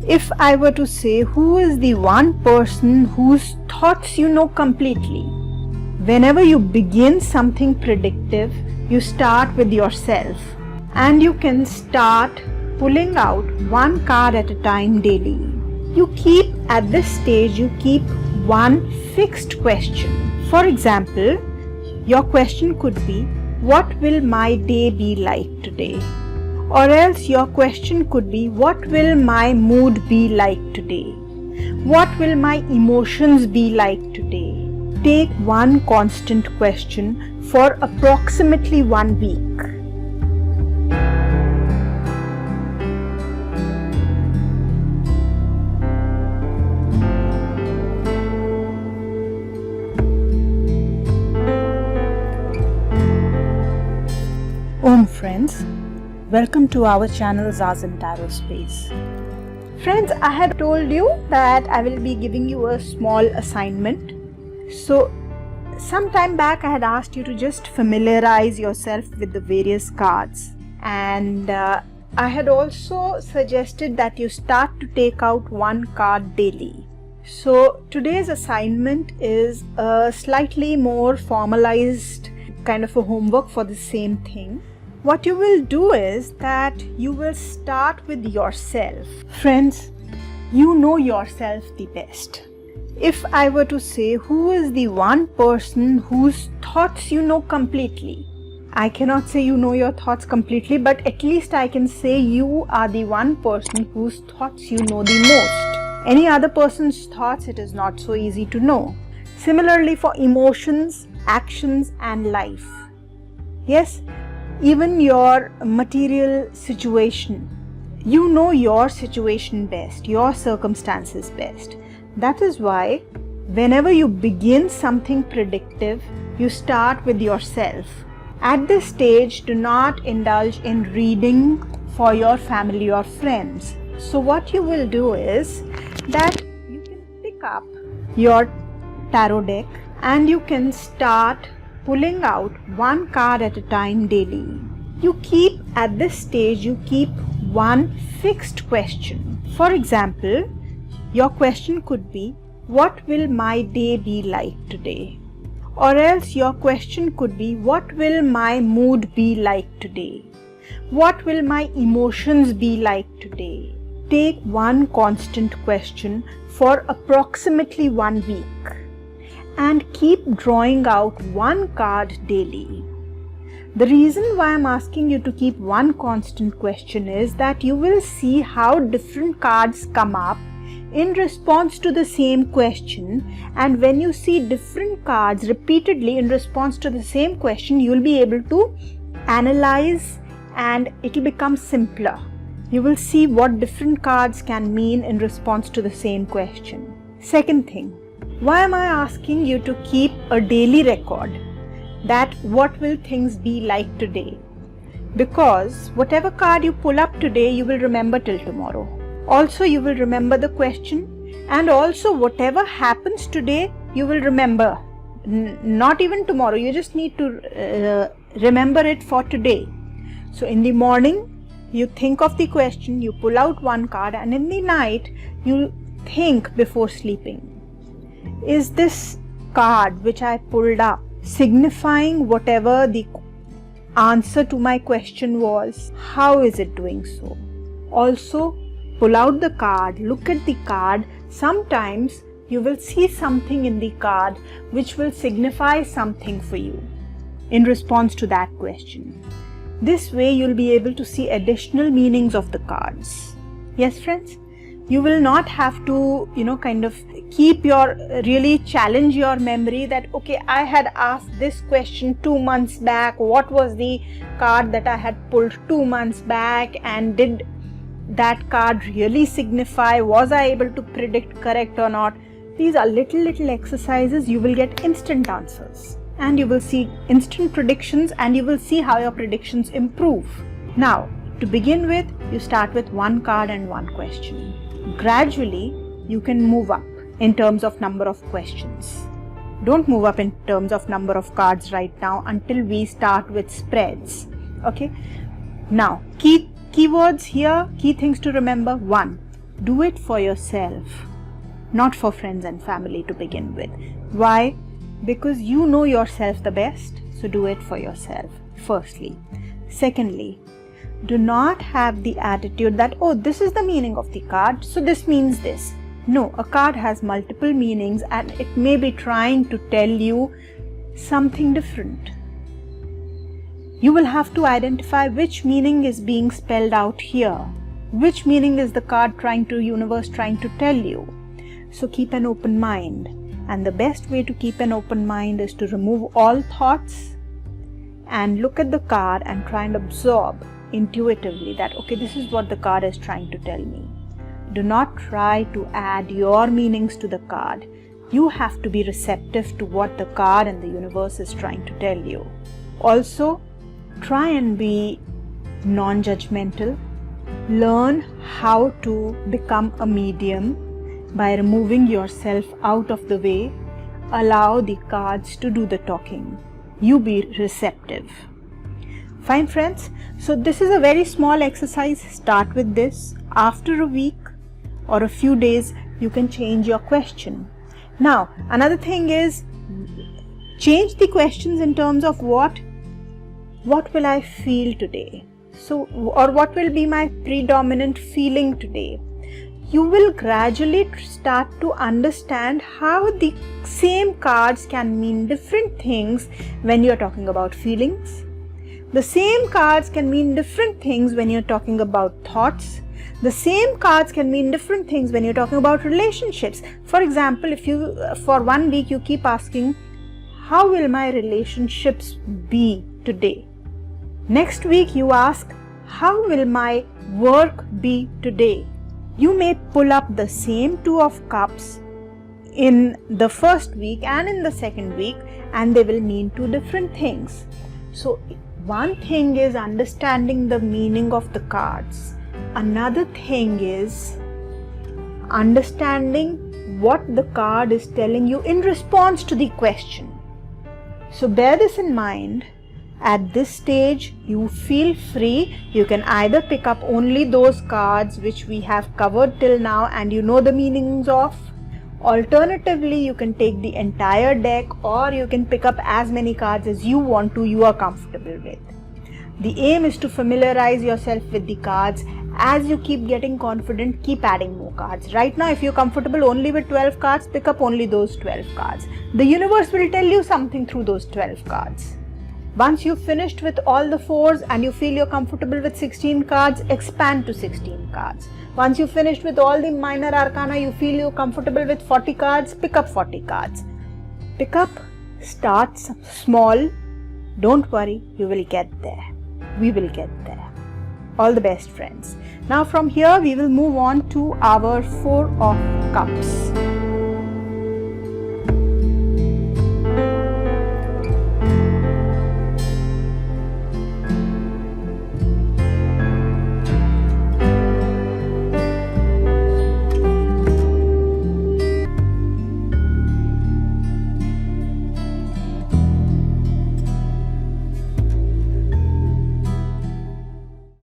If I were to say, who is the one person whose thoughts you know completely? Whenever you begin something predictive, you start with yourself, and you can start pulling out one card at a time daily. At this stage, you keep one fixed question. For example, your question could be, what will my day be like today? Or else your question could be, what will my mood be like today? What will my emotions be like today? Take one constant question for approximately 1 week. Om friends, welcome to our channel Zazen Tarot Space. Friends, I had told you that I will be giving you a small assignment. So, some time back I had asked you to just familiarize yourself with the various cards, and I had also suggested that you start to take out one card daily. So, today's assignment is a slightly more formalized kind of a homework for the same thing. What you will do is that you will start with yourself. Friends, you know yourself the best. If I were to say, who is the one person whose thoughts you know completely? I cannot say you know your thoughts completely, but at least I can say you are the one person whose thoughts you know the most. Any other person's thoughts, it is not so easy to know. Similarly for emotions, actions and life. Yes, even your material situation. You know your situation best, your circumstances best. That is why whenever you begin something predictive, you start with yourself. At this stage, do not indulge in reading for your family or friends. So what you will do is that you can pick up your tarot deck and you can start pulling out one card at a time daily. At this stage, you keep one fixed question. For example, your question could be, what will my day be like today? Or else your question could be, what will my mood be like today? What will my emotions be like today? Take one constant question for approximately 1 week and keep drawing out one card daily. The reason why I'm asking you to keep one constant question is that you will see how different cards come up in response to the same question, and when you see different cards repeatedly in response to the same question, you'll be able to analyze and it'll become simpler. You will see what different cards can mean in response to the same question. Second thing, why am I asking you to keep a daily record? That what will things be like today? Because whatever card you pull up today, you will remember till tomorrow. Also, you will remember the question, and also whatever happens today, you will remember. Not even tomorrow, you just need to remember it for today. So in the morning, you think of the question, you pull out one card, and in the night, you think before sleeping. Is this card which I pulled up signifying whatever the answer to my question was? How is it doing so? Also, pull out the card, look at the card. Sometimes you will see something in the card which will signify something for you in response to that question. This way you'll be able to see additional meanings of the cards. Yes, friends? You will not have to, really challenge your memory that, okay, I had asked this question 2 months back. What was the card that I had pulled 2 months back, and did that card really signify? Was I able to predict correct or not? These are little exercises. You will get instant answers and you will see instant predictions, and you will see how your predictions improve. Now, to begin with, you start with one card and one question. Gradually, you can move up in terms of number of questions. Don't move up in terms of number of cards right now until we start with spreads. Okay. Now, keywords here, key things to remember. 1. Do it for yourself, not for friends and family to begin with. Why? Because you know yourself the best, so do it for yourself, firstly. Secondly, do not have the attitude that, oh, this is the meaning of the card, so this means this. No, a card has multiple meanings and it may be trying to tell you something different. You will have to identify which meaning is being spelled out here. Which meaning is the card universe trying to tell you? So keep an open mind. And the best way to keep an open mind is to remove all thoughts and look at the card and try and absorb intuitively that, okay, this is what the card is trying to tell me. Do not try to add your meanings to the card. You have to be receptive to what the card and the universe is trying to tell you. Also, try and be non-judgmental. Learn how to become a medium by removing yourself out of the way. Allow the cards to do the talking. You be receptive. Fine, friends? So this is a very small exercise. Start with this. After a week or a few days, you can change your question. Now, another thing is, change the questions in terms of what will I feel today? So, or what will be my predominant feeling today? You will gradually start to understand how the same cards can mean different things when you're talking about feelings. The same cards can mean different things when you're talking about thoughts. The same cards can mean different things when you're talking about relationships. For example, if you, for 1 week, you keep asking, how will my relationships be today? Next week, you ask, how will my work be today? You may pull up the same Two of Cups in the first week and in the second week, and they will mean two different things. So, one thing is understanding the meaning of the cards. Another thing is understanding what the card is telling you in response to the question. So bear this in mind. At this stage, you feel free. You can either pick up only those cards which we have covered till now and you know the meanings of. Alternatively, you can take the entire deck, or you can pick up as many cards as you want to, you are comfortable with. The aim is to familiarize yourself with the cards. As you keep getting confident, keep adding more cards. Right now, if you're comfortable only with 12 cards, pick up only those 12 cards. The universe will tell you something through those 12 cards. Once you've finished with all the 4s and you feel you're comfortable with 16 cards, expand to 16 cards. Once you've finished with all the minor arcana, you feel you're comfortable with 40 cards, pick up 40 cards. Pick up, start small. Don't worry, you will get there. We will get there. All the best, friends. Now from here, we will move on to our 4 of Cups.